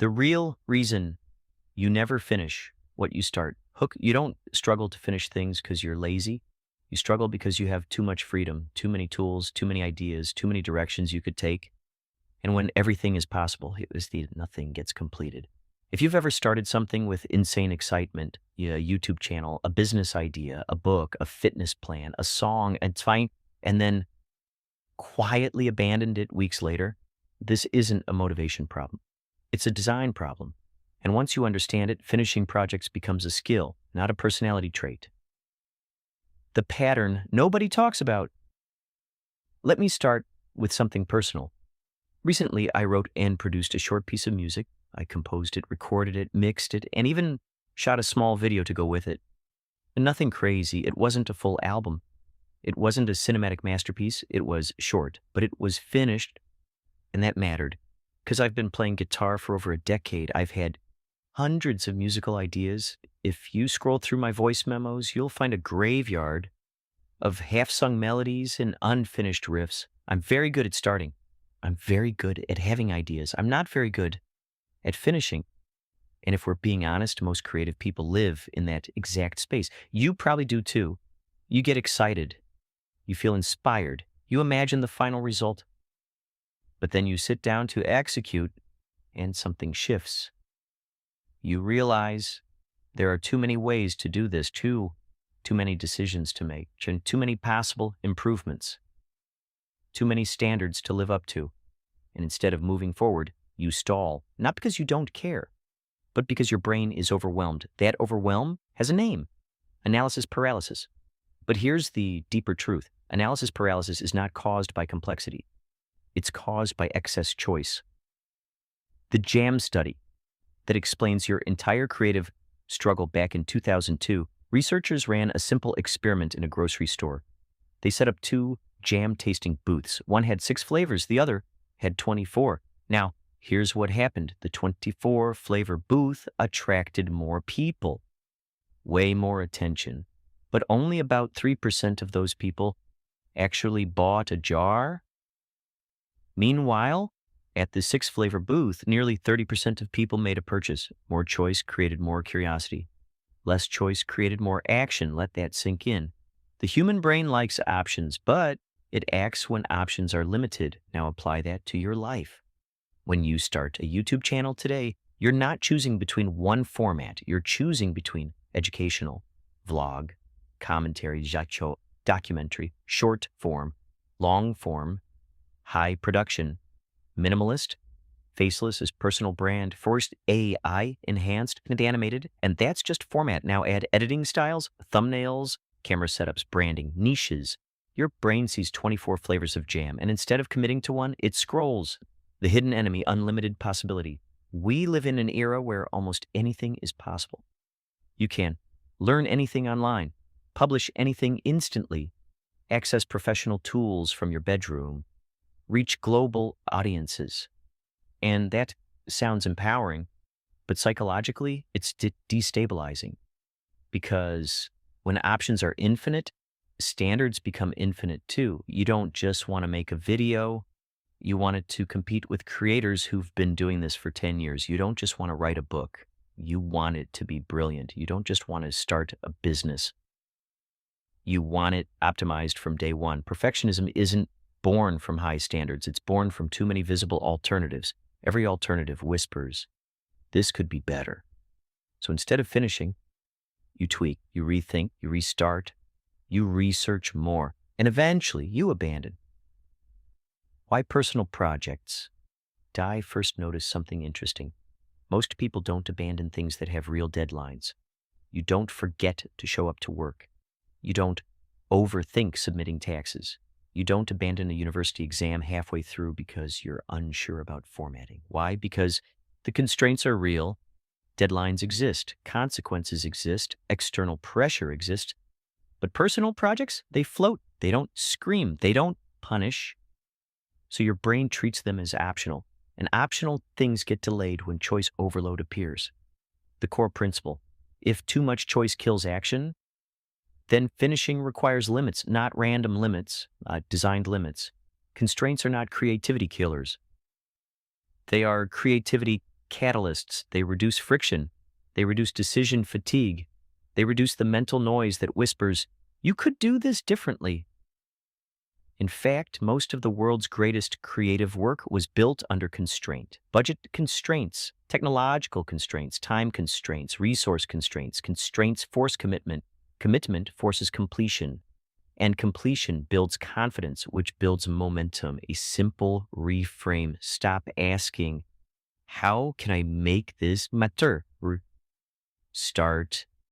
The real reason you never finish what you start. You don't struggle to finish things because you're lazy. You struggle because you have too much freedom, too many tools, too many ideas, too many directions you could take. And when everything is possible, nothing gets completed. If you've ever started something with insane excitement, a YouTube channel, a business idea, a book, a fitness plan, a song, and it's fine, and then quietly abandoned it weeks later, this isn't a motivation problem. It's a design problem. And once you understand it, finishing projects becomes a skill, not a personality trait. The pattern nobody talks about. Let me start with something personal. Recently, I wrote and produced a short piece of music. I composed it, recorded it, mixed it, and even shot a small video to go with it. And nothing crazy. It wasn't a full album. It wasn't a cinematic masterpiece. It was short, but it was finished, and that mattered. Because I've been playing guitar for over a decade, I've had hundreds of musical ideas. If you scroll through my voice memos, you'll find a graveyard of half-sung melodies and unfinished riffs. I'm very good at starting. I'm very good at having ideas. I'm not very good at finishing. And if we're being honest, most creative people live in that exact space. You probably do too. You get excited. You feel inspired. You imagine the final result. But then you sit down to execute and something shifts. You realize there are too many ways to do this, too many decisions to make, too many possible improvements, too many standards to live up to. And instead of moving forward, you stall, not because you don't care, but because your brain is overwhelmed. That overwhelm has a name, analysis paralysis. But here's the deeper truth. Analysis paralysis is not caused by complexity. It's caused by excess choice. The JAM study that explains your entire creative struggle back in 2002, researchers ran a simple experiment in a grocery store. They set up 2 jam tasting booths. One had 6 flavors, the other had 24. Now, here's what happened. The 24 flavor booth attracted more people, way more attention, but only about 3% of those people actually bought a jar. Meanwhile, at the 6 flavor booth, nearly 30% of people made a purchase. More choice created more curiosity. Less choice created more action. Let that sink in. The human brain likes options, but it acts when options are limited. Now apply that to your life. When you start a YouTube channel today, you're not choosing between one format. You're choosing between educational, vlog, commentary, documentary, short form, long form, high production, minimalist, faceless as personal brand, first AI enhanced and animated, and that's just format. Now add editing styles, thumbnails, camera setups, branding, niches. Your brain sees 24 flavors of jam, and instead of committing to one, it scrolls. The hidden enemy, unlimited possibility. We live in an era where almost anything is possible. You can learn anything online, publish anything instantly, access professional tools from your bedroom, reach global audiences. And that sounds empowering, but psychologically, it's destabilizing. Because when options are infinite, standards become infinite too. You don't just want to make a video. You want it to compete with creators who've been doing this for 10 years. You don't just want to write a book. You want it to be brilliant. You don't just want to start a business. You want it optimized from day one. Perfectionism isn't born from high standards. It's born from too many visible alternatives. Every alternative whispers, this could be better. So instead of finishing, you tweak, you rethink, you restart, you research more, and eventually you abandon. Why personal projects? Di first noticed something interesting. Most people don't abandon things that have real deadlines. You don't forget to show up to work. You don't overthink submitting taxes. You don't abandon a university exam halfway through because you're unsure about formatting. Why? Because the constraints are real, deadlines exist, consequences exist, external pressure exists. But personal projects, they float. They don't scream. They don't punish. So your brain treats them as optional. And optional things get delayed when choice overload appears. The core principle: if too much choice kills action, then finishing requires limits, not random limits, designed limits. Constraints are not creativity killers. They are creativity catalysts. They reduce friction. They reduce decision fatigue. They reduce the mental noise that whispers, you could do this differently. In fact, most of the world's greatest creative work was built under constraint. Budget constraints, technological constraints, time constraints, resource constraints. Constraints force commitment. Commitment forces completion. And completion builds confidence, which builds momentum. A simple reframe. Stop asking, how can I make this matter? Start